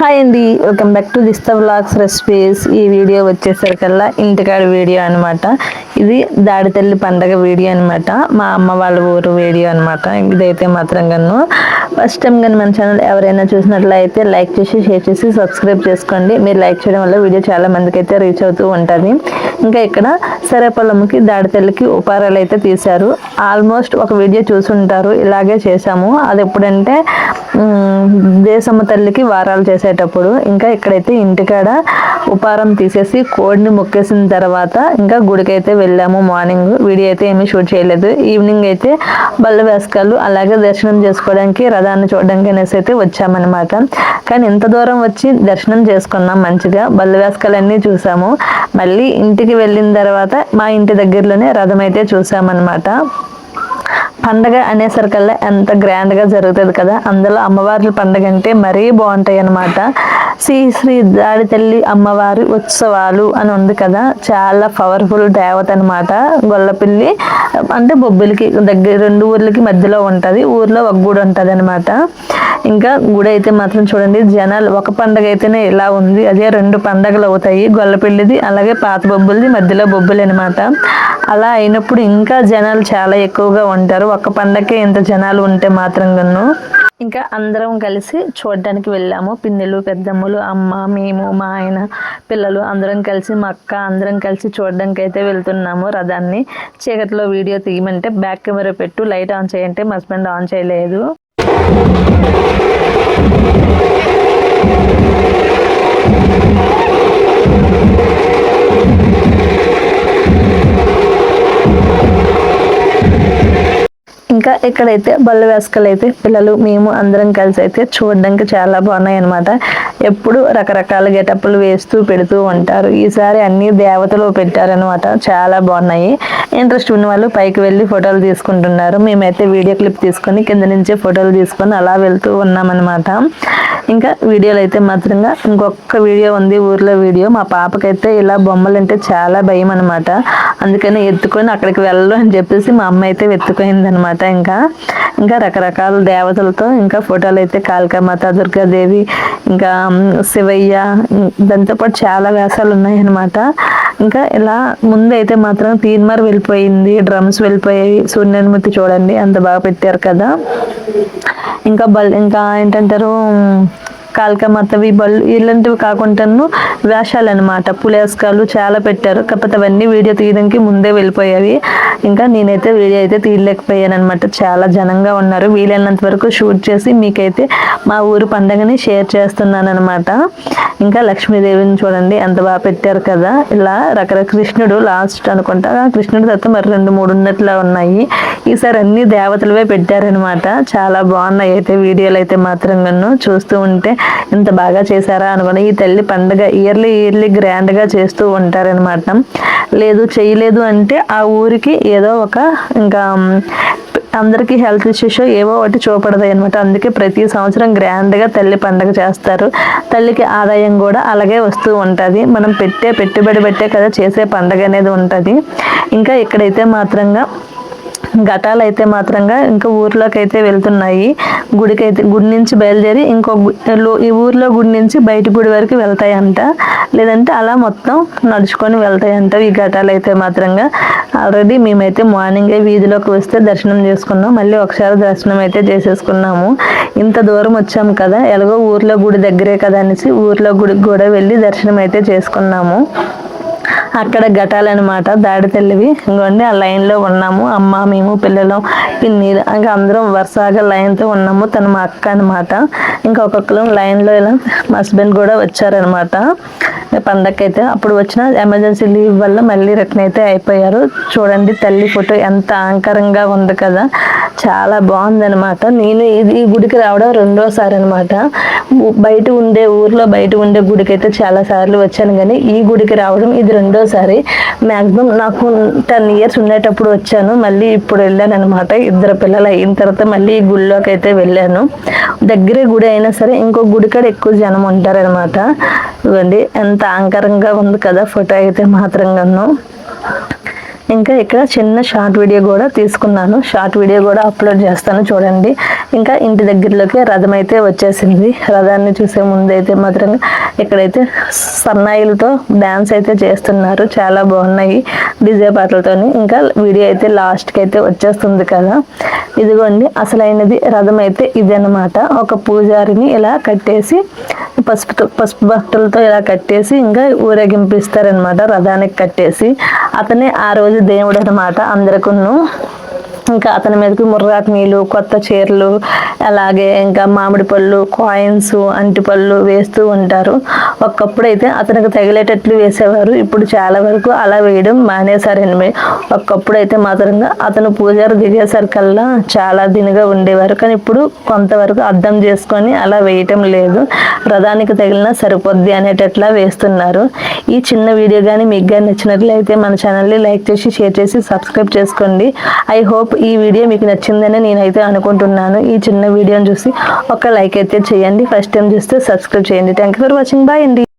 Hi అండి, welcome back to Distha vlogs recipes. ఈ video వచ్చేసరికల్లా ఇంటికాడ వీడియో అనమాట. ఇది దాడితల్లి పండగ వీడియో అనమాట. మా అమ్మ వాళ్ళ ఊరు వీడియో అనమాట. ఇదైతే మాత్రం గన్ను ఫస్ట్ టైం కానీ మన ఛానల్ ఎవరైనా చూసినట్లయితే లైక్ చేసి షేర్ చేసి సబ్స్క్రైబ్ చేసుకోండి. మీరు లైక్ చేయడం వల్ల వీడియో చాలా మందికి అయితే రీచ్ అవుతూ ఉంటుంది. ఇంకా ఇక్కడ సరేపొలంకి దాడితల్లికి ఉపారాలు అయితే తీశారు. ఆల్మోస్ట్ ఒక వీడియో చూసుంటారు, ఇలాగే చేశాము. అది ఎప్పుడంటే దేశమ్మ తల్లికి వారాలు చేసేటప్పుడు. ఇంకా ఇక్కడైతే ఇంటికాడ ఉపారం తీసేసి కోడిని మొక్కేసిన తర్వాత ఇంకా గుడికైతే వెళ్ళాము. మార్నింగ్ వీడియో అయితే ఏమీ షూట్ చేయలేదు. ఈవినింగ్ అయితే బల్ల వేసుకాలు అలాగే దర్శనం చేసుకోవడానికి రథాన్ని చూడడానికి అనేసి అయితే వచ్చామన్నమాట. కానీ ఇంత దూరం వచ్చి దర్శనం చేసుకున్నాం మంచిగా, బల్ల వేసుకాలన్నీ చూసాము. మళ్ళీ ఇంటికి వెళ్ళిన తర్వాత మా ఇంటి దగ్గరలోనే రథం అయితే చూసామన్నమాట. పండగ అనేసరికల్లా ఎంత గ్రాండ్గా జరుగుతుంది కదా. అందులో అమ్మవార్ల పండగ అంటే మరీ బాగుంటాయి అన్నమాట. శ్రీ దాడితల్లి అమ్మవారి ఉత్సవాలు అని ఉంది కదా, చాలా పవర్ఫుల్ దేవత అనమాట. గొల్లపిల్లి అంటే బొబ్బిలికి దగ్గర, రెండు ఊర్లకి మధ్యలో ఉంటుంది. ఊర్లో ఒక గుడి ఉంటుంది అనమాట. ఇంకా గుడి అయితే మాత్రం చూడండి, జనాలు ఒక పండగ అయితేనే ఇలా ఉంది, అదే రెండు పండగలు అవుతాయి. గొల్లపిల్లిది అలాగే పాత బొబ్బులది మధ్యలో బొబ్బులు అనమాట. అలా అయినప్పుడు ఇంకా జనాలు చాలా ఎక్కువగా ఉంటారు. ఒక్క పండగకే ఇంత జనాలు ఉంటే మాత్రం గన్ను. ఇంకా అందరం కలిసి చూడడానికి వెళ్ళాము. పిన్నిలు, పెద్దమ్మలు, అమ్మ, మేము, మా ఆయన, పిల్లలు అందరం కలిసి, మా అక్క అందరం కలిసి చూడడానికి అయితే వెళ్తున్నాము రథాన్ని. చీకట్లో వీడియో తీయమంటే బ్యాక్ కెమెరా పెట్టు, లైట్ ఆన్ చేయంటే మా హస్బెండ్ ఆన్ చేయలేదు. ఇంకా ఇక్కడైతే బల్ల వేసుకలు అయితే పిల్లలు మేము అందరం కలిసి అయితే చూడడానికి చాలా బాగున్నాయి అనమాట. ఎప్పుడు రకరకాల గెటప్పులు వేస్తూ పెడుతూ ఉంటారు. ఈసారి అన్ని దేవతలు పెట్టారనమాట, చాలా బాగున్నాయి. ఇంట్రెస్ట్ ఉన్న వాళ్ళు పైకి వెళ్ళి ఫోటోలు తీసుకుంటున్నారు. మేమైతే వీడియో క్లిప్ తీసుకొని కింద నుంచే ఫోటోలు తీసుకొని అలా వెళ్తూ ఉన్నామన్నమాట. ఇంకా వీడియోలు అయితే మాత్రంగా ఇంకొక వీడియో ఉంది, ఊర్లో వీడియో. మా పాపకైతే ఇలా బొమ్మలు అంటే చాలా భయం అనమాట. అందుకని ఎత్తుకొని అక్కడికి వెళ్ళరు అని చెప్పేసి మా అమ్మ అయితే ఎత్తుకుంది అనమాట. ఇంకా రకరకాల దేవతలతో ఇంకా ఫోటోలు అయితే కాళికామాత, దుర్గాదేవి, ఇంకా శివయ్య, దాంతోపాటు చాలా వేషాలు ఉన్నాయి అనమాట. ఇంకా ఇలా ముందు అయితే మాత్రం తీన్మార్ వెళ్ళిపోయింది, డ్రమ్స్ వెళ్ళిపోయాయి. సూర్యనిమూర్తి చూడండి అంత బాగా పెట్టారు కదా. ఇంకా ఇంకా ఏంటంటారు, కాళికామాతవి బళ్ళు ఇలాంటివి కాకుండాను వేషాలు అనమాట, పులేస్కాలు చాలా పెట్టారు. కాకపోతే అవన్నీ వీడియో తీయడానికి ముందే వెళ్ళిపోయావి. ఇంకా నేనైతే వీడియో అయితే తీయలేకపోయాను అనమాట, చాలా జనంగా ఉన్నారు. వీలైనంత వరకు షూట్ చేసి మీకైతే మా ఊరు పండగని షేర్ చేస్తున్నాను అనమాట. ఇంకా లక్ష్మీదేవిని చూడండి ఎంత బాగా పెట్టారు కదా. ఇలా రకరకాల కృష్ణుడు లాస్ట్ అనుకుంటా, కృష్ణుడి తర్వాత మరి 2-3 ఉన్నట్లా ఉన్నాయి. ఈసారి అన్ని దేవతలవే పెట్టారనమాట. చాలా బాగున్నాయి అయితే వీడియోలు అయితే మాత్రం నన్ను చూస్తూ ఉంటే ఇంత బాగా చేశారా అనుకున్నా. ఈ తల్లి పండుగ ఇయర్లీ గ్రాండ్గా చేస్తూ ఉంటారనమాట. లేదు చేయలేదు అంటే ఆ ఊరికి ఏదో ఒక ఇంకా అందరికీ హెల్త్ ఇష్యూస్ ఏవో ఒకటి చూపడతాయి అనమాట. అందుకే ప్రతి సంవత్సరం గ్రాండ్గా తల్లి పండుగ చేస్తారు. తల్లికి ఆదాయం కూడా అలాగే వస్తూ ఉంటుంది. మనం పెట్టుబడి పెట్టే కదా చేసే పండుగ అనేది ఉంటుంది. ఇంకా ఇక్కడైతే మాత్రంగా ఘటాలు అయితే మాత్రంగా ఇంకా ఊర్లోకి అయితే వెళ్తున్నాయి. గుడి నుంచి బయలుదేరి ఈ ఊర్లో గుడి నుంచి బయట గుడి వరకు వెళ్తాయంట, లేదంటే అలా మొత్తం నడుచుకొని వెళ్తాయంట ఈ ఘటాలు అయితే మాత్రంగా. ఆల్రెడీ మేమైతే మార్నింగే వీధిలోకి వస్తే దర్శనం చేసుకున్నాం. మళ్ళీ ఒకసారి దర్శనం అయితే చేసేసుకున్నాము. ఇంత దూరం వచ్చాము కదా, ఎలాగో ఊర్లో గుడి దగ్గరే కదా అనేసి ఊర్లో గుడికి కూడా వెళ్ళి దర్శనం అయితే చేసుకున్నాము. అక్కడ ఘటాలన్నమాట దాడితల్లివి. ఇంకోండి ఆ లైన్లో ఉన్నాము, అమ్మ, మేము, పిల్లలు, పిన్ని, ఇంకా అందరం వరుసగా లైన్తో ఉన్నాము. తను మా అక్క అనమాట. ఇంకా ఒక్కొక్కరు లైన్లో ఇలా మా హస్బెండ్ కూడా వచ్చారనమాట పండగకైతే. అప్పుడు వచ్చిన ఎమర్జెన్సీ లీవ్ వల్ల మళ్ళీ రిటర్న్ అయితే అయిపోయారు. చూడండి తల్లి ఫోటో ఎంత అలంకారంగా ఉంది కదా, చాలా బాగుందనమాట. నేను ఈ గుడికి రావడం 2వ సారి అనమాట. ఊర్లో బయట ఉండే గుడికి అయితే చాలా సార్లు వచ్చాను, కానీ ఈ గుడికి రావడం ఇది 2వ సారి. మ్యాక్సిమం నాకు 10 years ఉండేటప్పుడు వచ్చాను, మళ్ళీ ఇప్పుడు వెళ్ళాను అనమాట. 2 పిల్లలు అయిన తర్వాత మళ్ళీ ఈ గుడిలోకి అయితే వెళ్ళాను. దగ్గరే గుడి అయినా సరే ఇంకో గుడి కాడ ఎక్కువ జనం ఉంటారనమాట. ఇవ్వండి ఎంత అలంకారంగా ఉంది కదా ఫోటో అయితే మాత్రంగాను. ఇంకా ఇక్కడ చిన్న షార్ట్ వీడియో కూడా తీసుకున్నాను, షార్ట్ వీడియో కూడా అప్లోడ్ చేస్తాను చూడండి. ఇంకా ఇంటి దగ్గరలోకి రథం అయితే వచ్చేసింది. రథాన్ని చూసే ముందు అయితే మాత్రం ఇక్కడైతే సన్నాయిలతో డ్యాన్స్ అయితే చేస్తున్నారు, చాలా బాగున్నాయి డిజే పాటలతోని. ఇంకా వీడియో అయితే లాస్ట్కి అయితే వచ్చేస్తుంది కదా. ఇదిగోండి అసలైనది రథం అయితే ఇదన్నమాట. ఒక పూజారిని ఇలా కట్టేసి పసుపు బట్టలతో ఇలా కట్టేసి ఇంకా ఊరేగింపిస్తారనమాట రథానికి కట్టేసి. అతనే ఆ రోజు దేవుడు అనమాట అందరికను. ఇంకా అతని మీదకి ముర్రాకు నీళ్ళు, కొత్త చీరలు, అలాగే ఇంకా మామిడి పళ్ళు, కాయిన్స్, అంటిపళ్ళు వేస్తూ ఉంటారు. ఒకప్పుడైతే అతనికి తగిలేటట్లు వేసేవారు, ఇప్పుడు చాలా వరకు అలా వేయడం మానేశారండి. ఒకప్పుడైతే మాత్రంగా అతను పూజారు దిగేసరికల్లా చాలా దినగా ఉండేవారు, కానీ ఇప్పుడు కొంతవరకు అర్థం చేసుకొని అలా వేయటం లేదు, రథానికి తగిలినా సరిపోద్ది అనేటట్లా వేస్తున్నారు. ఈ చిన్న వీడియో కానీ మీకు కానీ నచ్చినట్లయితే మన ఛానల్ని లైక్ చేసి, షేర్ చేసి, సబ్స్క్రైబ్ చేసుకోండి. ఐ హోప్ ఈ వీడియో మీకు నచ్చిందని నేనైతే అనుకుంటున్నాను. ఈ చిన్న వీడియోని చూసి ఒక లైక్ అయితే చేయండి. ఫస్ట్ టైం చూస్తే సబ్స్క్రైబ్ చేయండి. Thank you for watching. Bye అండి.